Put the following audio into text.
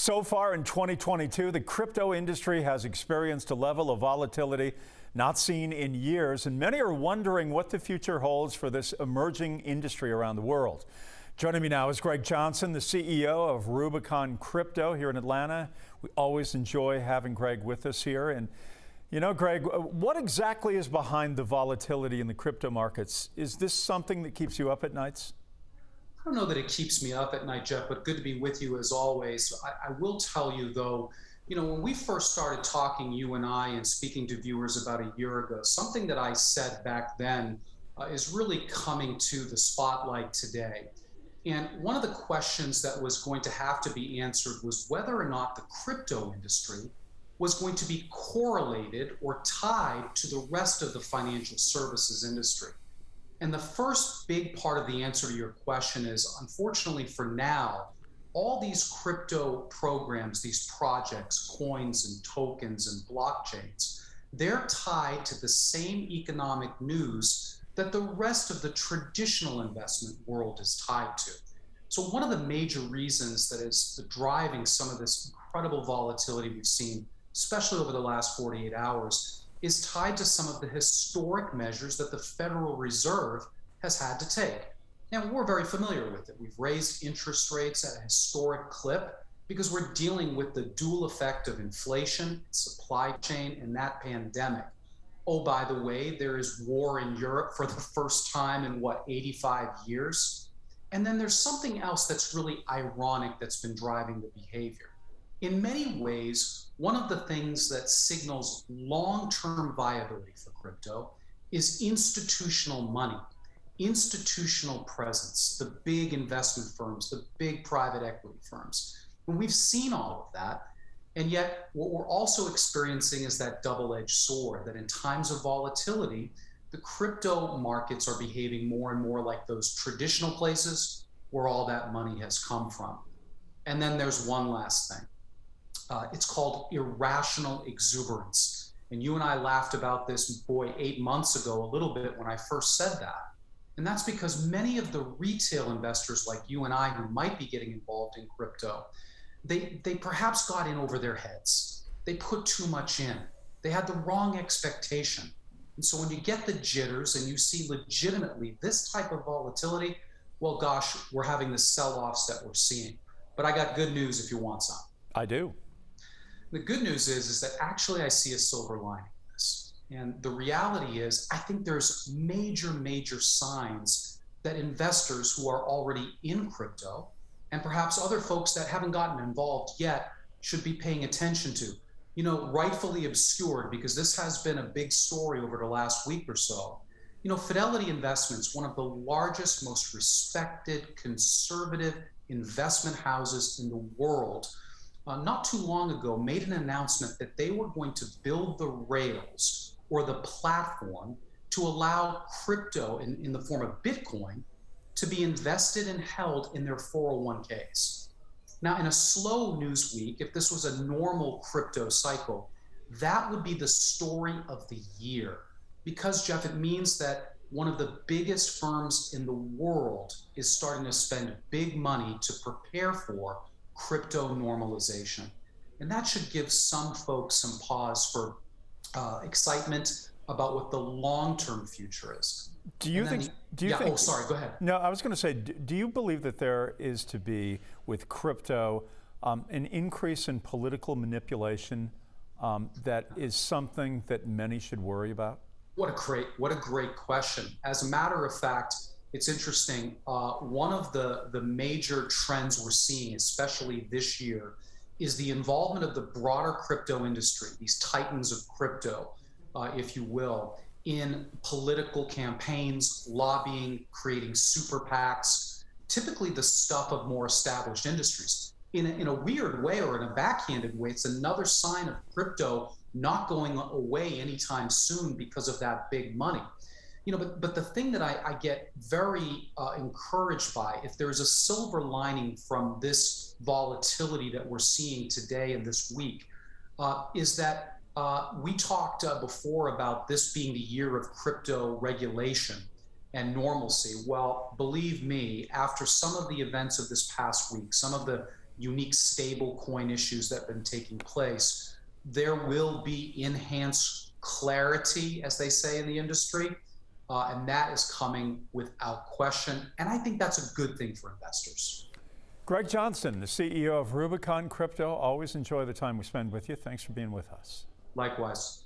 So far in 2022, the crypto industry has experienced a level of volatility not seen in years, and many are wondering what the future holds for this emerging industry around the world. Joining me now is Greg Johnson, the CEO of Rubicon Crypto here in Atlanta. We always enjoy having Greg with us here. And you know, Greg, what exactly is behind the volatility in the crypto markets? Is this something that keeps you up at nights? I don't know that it keeps me up at night, Jeff, but good to be with you as always. I will tell you, though, when we first started talking, you and I, and speaking to viewers about a year ago, something that I said back then is really coming to the spotlight today. And one of the questions that was going to have to be answered was whether or not the crypto industry was going to be correlated or tied to the rest of the financial services industry. And the first big part of the answer to your question is, unfortunately for now, all these crypto programs, these projects, coins and tokens and blockchains, they're tied to the same economic news that the rest of the traditional investment world is tied to. So one of the major reasons that is driving some of this incredible volatility we've seen, especially over the last 48 hours, is tied to some of the historic measures that the Federal Reserve has had to take. And we're very familiar with it. We've raised interest rates at a historic clip because we're dealing with the dual effect of inflation, supply chain, and that pandemic. Oh, by the way, there is war in Europe for the first time in, 85 years? And then there's something else that's really ironic that's been driving the behavior. In many ways, one of the things that signals long-term viability for crypto is institutional money, institutional presence, the big investment firms, the big private equity firms. And we've seen all of that. And yet what we're also experiencing is that double-edged sword, that in times of volatility, the crypto markets are behaving more and more like those traditional places where all that money has come from. And then there's one last thing. It's called irrational exuberance. And you and I laughed about this, 8 months ago, a little bit when I first said that. And that's because many of the retail investors like you and I who might be getting involved in crypto, they perhaps got in over their heads. They put too much in. They had the wrong expectation. And so when you get the jitters and you see legitimately this type of volatility, well, gosh, we're having the sell-offs that we're seeing. But I got good news if you want some. I do. The good news is that actually I see a silver lining in this. And the reality is, I think there's major signs that investors who are already in crypto, and perhaps other folks that haven't gotten involved yet, should be paying attention to. Rightfully obscured, because this has been a big story over the last week or so. Fidelity Investments, one of the largest, most respected, conservative investment houses in the world, not too long ago made an announcement that they were going to build the rails or the platform to allow crypto in the form of Bitcoin to be invested and held in their 401ks. Now, in a slow news week, if this was a normal crypto cycle, that would be the story of the year. Because, Jeff, it means that one of the biggest firms in the world is starting to spend big money to prepare for crypto normalization. And that should give some folks some pause for excitement about what the long-term future is. Oh, sorry, go ahead. No, I was going to say, do you believe that there is to be, with crypto, an increase in political manipulation that is something that many should worry about? What a great question. As a matter of fact, it's interesting. One of the major trends we're seeing, especially this year, is the involvement of the broader crypto industry, these titans of crypto, if you will, in political campaigns, lobbying, creating super PACs, typically the stuff of more established industries. In a weird way, or in a backhanded way, it's another sign of crypto not going away anytime soon because of that big money. But the thing that I get very encouraged by, if there's a silver lining from this volatility that we're seeing today and this week, is that we talked before about this being the year of crypto regulation and normalcy. Well, believe me, after some of the events of this past week, some of the unique stable coin issues that have been taking place, there will be enhanced clarity, as they say in the industry, and that is coming without question. And I think that's a good thing for investors. Greg Johnson, the CEO of Rubicon Crypto. Always enjoy the time we spend with you. Thanks for being with us. Likewise.